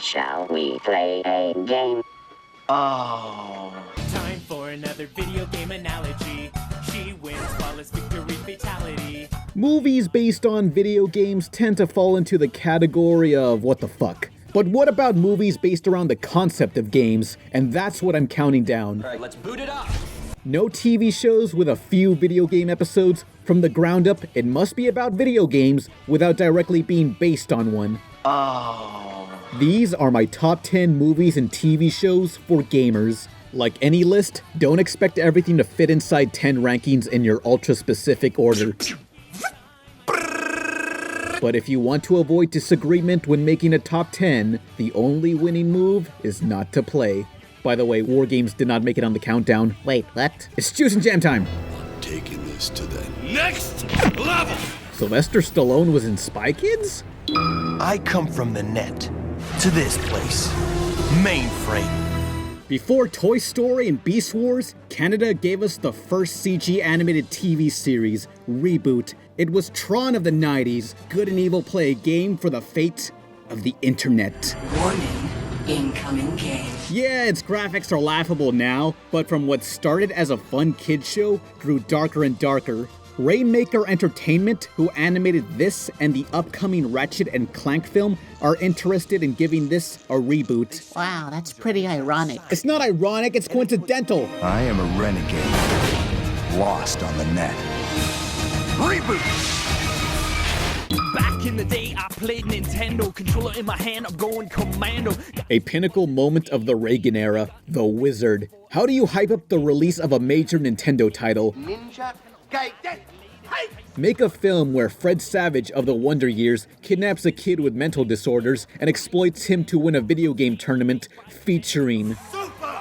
Shall we play a game? Oh. Time for another video game analogy. She wins, flawless victory, fatality. Movies based on video games tend to fall into the category of what the fuck. But what about movies based around the concept of games? And that's what I'm counting down. Alright, let's boot it up. No TV shows with a few video game episodes. From the ground up, it must be about video games without directly being based on one. Oh. These are my top 10 movies and TV shows for gamers. Like any list, don't expect everything to fit inside 10 rankings in your ultra-specific order. But if you want to avoid disagreement when making a top 10, the only winning move is not to play. By the way, War Games did not make it on the countdown. Wait, what? It's Juice and Jam time! I'm taking this to the next level! Sylvester Stallone was in Spy Kids? I come from the net to this place. Mainframe. Before Toy Story and Beast Wars, Canada gave us the first CG animated TV series, Reboot. It was Tron of the 90s, good and evil play a game for the fate of the internet. Warning, incoming game. Yeah, its graphics are laughable now, but from what started as a fun kids show, grew darker and darker. Rainmaker Entertainment, who animated this and the upcoming Ratchet and Clank film, are interested in giving this a reboot. Wow, that's pretty ironic. It's not ironic, it's coincidental. I am a renegade, lost on the net. Reboot! Back in the day, I played Nintendo. Controller in my hand, I'm going commando. A pinnacle moment of the Reagan era, The Wizard. How do you hype up the release of a major Nintendo title? Ninja Gaiden. Make a film where Fred Savage of the Wonder Years kidnaps a kid with mental disorders and exploits him to win a video game tournament featuring Super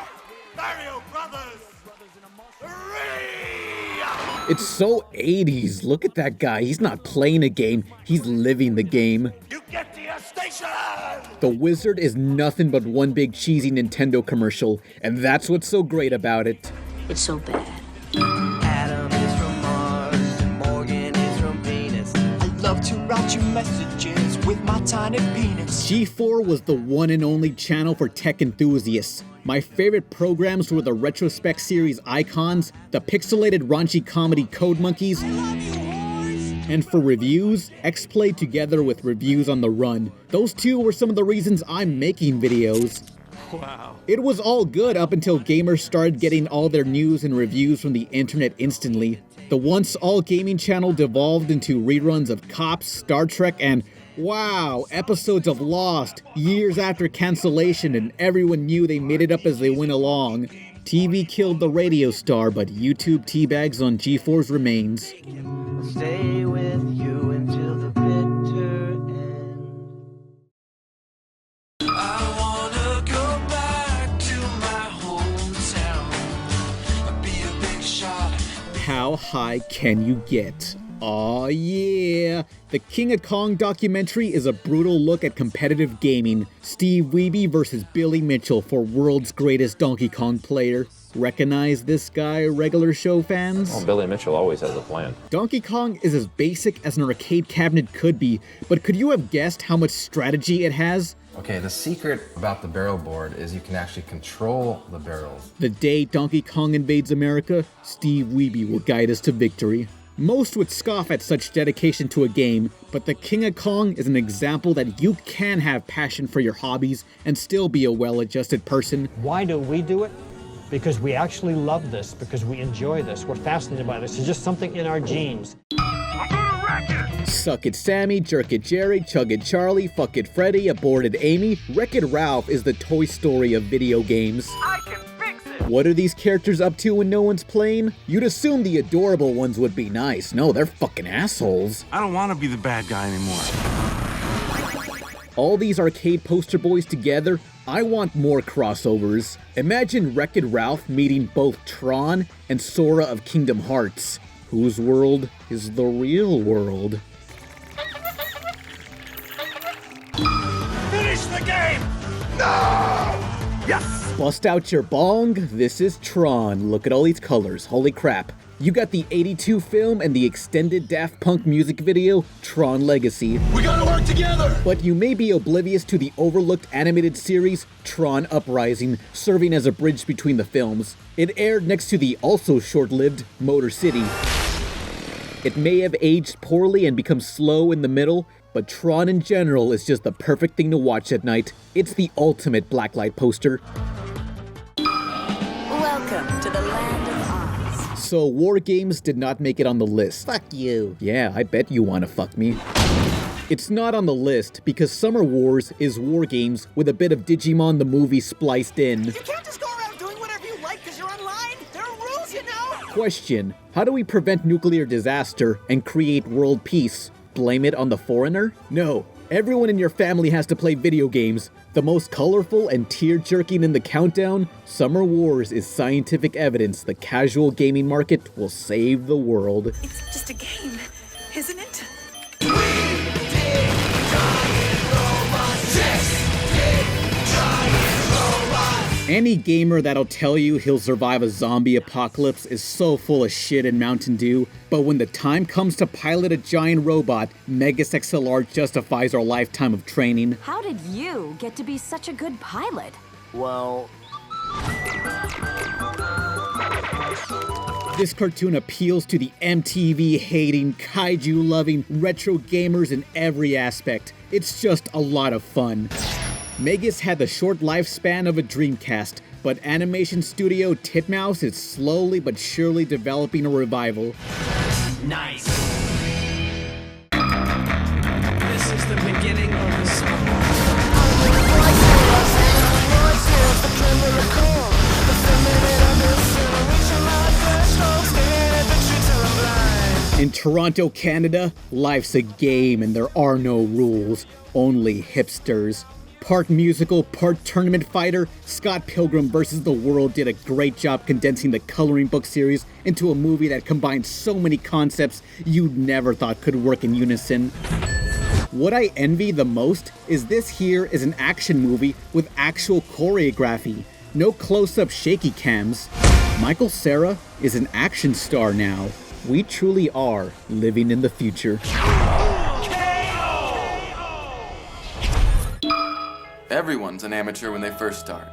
Mario Brothers! It's so 80s. Look at that guy. He's not playing a game, he's living the game. You get to your station! The Wizard is nothing but one big cheesy Nintendo commercial, and that's what's so great about it. It's so bad. Adam is from Mars, and Morgan is from Venus. I love to write you messages with my tiny penis. G4 was the one and only channel for tech enthusiasts. My favorite programs were the Retrospect series Icons, the pixelated raunchy comedy Code Monkeys, and for reviews, X-Play together with Reviews on the Run. Those two were some of the reasons I'm making videos. Wow. It was all good up until gamers started getting all their news and reviews from the internet instantly. The once all gaming channel devolved into reruns of Cops, Star Trek, and wow, episodes of Lost, years after cancellation, and everyone knew they made it up as they went along. TV killed the radio star, but YouTube teabags on G4's remains. Stay with you until the bitter end. I wanna go back to my hometown. Be a big shot. How high can you get? Aw yeah! The King of Kong documentary is a brutal look at competitive gaming. Steve Wiebe versus Billy Mitchell for world's greatest Donkey Kong player. Recognize this guy, regular show fans? Well, Billy Mitchell always has a plan. Donkey Kong is as basic as an arcade cabinet could be, but could you have guessed how much strategy it has? Okay, the secret about the barrel board is you can actually control the barrels. The day Donkey Kong invades America, Steve Wiebe will guide us to victory. Most would scoff at such dedication to a game, but the King of Kong is an example that you can have passion for your hobbies and still be a well-adjusted person. Why do we do it? Because we actually love this, because we enjoy this, we're fascinated by this. It's just something in our genes. Suck it Sammy, jerk it Jerry, chug it Charlie, fuck it Freddy, aborted Amy, WreckIt Ralph is the Toy Story of video games. I can fix it! What are these characters up to when no one's playing? You'd assume the adorable ones would be nice. No, they're fucking assholes. I don't want to be the bad guy anymore. All these arcade poster boys together, I want more crossovers. Imagine WreckIt Ralph meeting both Tron and Sora of Kingdom Hearts. Whose world is the real world? Finish the game! No! Yes! Bust out your bong, this is Tron. Look at all these colors, holy crap. You got the '82 film and the extended Daft Punk music video, Tron Legacy. We gotta work together! But you may be oblivious to the overlooked animated series, Tron Uprising, serving as a bridge between the films. It aired next to the also short-lived Motor City. It may have aged poorly and become slow in the middle, but Tron in general is just the perfect thing to watch at night. It's the ultimate blacklight poster. Welcome to the land of Oz. So War Games did not make it on the list. Fuck you. Yeah, I bet you wanna fuck me. It's not on the list because Summer Wars is War Games with a bit of Digimon the movie spliced in. You can't just go around doing whatever you like because you're online. There are rules, you know. Question: how do we prevent nuclear disaster and create world peace? Blame it on the foreigner? No. Everyone in your family has to play video games. The most colorful and tear-jerking in the countdown, Summer Wars is scientific evidence the casual gaming market will save the world. It's just a game, isn't it? Any gamer that'll tell you he'll survive a zombie apocalypse is so full of shit and Mountain Dew, but when the time comes to pilot a giant robot, Megas XLR justifies our lifetime of training. How did you get to be such a good pilot? Well... This cartoon appeals to the MTV-hating, kaiju-loving, retro gamers in every aspect. It's just a lot of fun. Megas had the short lifespan of a Dreamcast, but animation studio Titmouse is slowly but surely developing a revival. Nice. This is the beginning of the song. In Toronto, Canada, life's a game and there are no rules, only hipsters. Part musical, part tournament fighter, Scott Pilgrim vs. the World did a great job condensing the coloring book series into a movie that combines so many concepts you'd never thought could work in unison. What I envy the most is this here is an action movie with actual choreography, no close-up shaky cams. Michael Cera is an action star now. We truly are living in the future. Everyone's an amateur when they first start.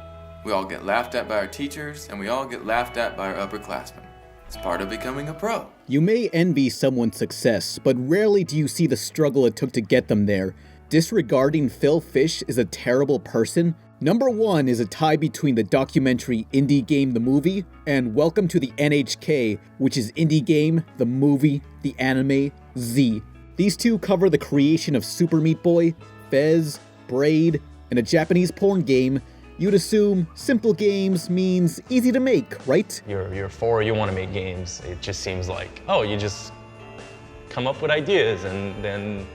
We all get laughed at by our teachers, and we all get laughed at by our upperclassmen. It's part of becoming a pro. You may envy someone's success, but rarely do you see the struggle it took to get them there. Disregarding Phil Fish is a terrible person. Number one is a tie between the documentary Indie Game the Movie and Welcome to the NHK, which is Indie Game, the movie, the anime, Z. These two cover the creation of Super Meat Boy, Fez, Braid, and a Japanese porn game. You'd assume simple games means easy to make, right? You're four, you want to make games. It just seems like, oh, you just come up with ideas and then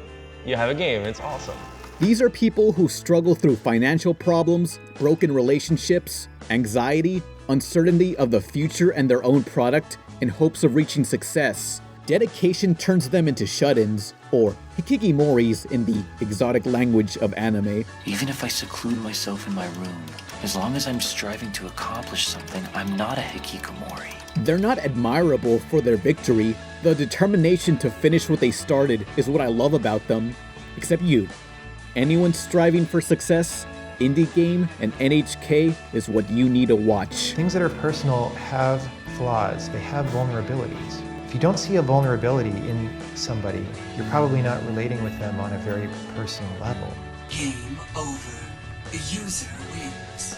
you have a game. It's awesome. These are people who struggle through financial problems, broken relationships, anxiety, uncertainty of the future and their own product, in hopes of reaching success. Dedication turns them into shut-ins, or hikikomoris in the exotic language of anime. Even if I seclude myself in my room, as long as I'm striving to accomplish something, I'm not a hikikomori. They're not admirable for their victory. The determination to finish what they started is what I love about them. Except you. Anyone striving for success, Indie Game and NHK is what you need to watch. Things that are personal have flaws. They have vulnerabilities. If you don't see a vulnerability in somebody, you're probably not relating with them on a very personal level. Game over. The user wins.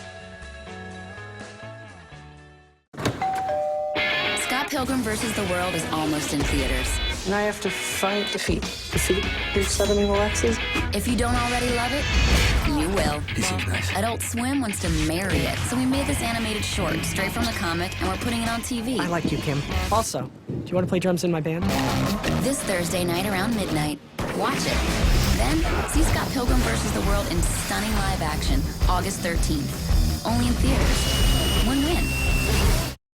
Scott Pilgrim vs. the World is almost in theaters. And I have to fight defeat your 7 evil exes? If you don't already love it, you will. He seems nice. Adult Swim wants to marry it, so we made this animated short straight from the comic, and we're putting it on TV. I like you, Kim. Also, do you want to play drums in my band? This Thursday night around midnight. Watch it. Then, see Scott Pilgrim vs. the World in stunning live action, August 13th. Only in theaters. Win-win.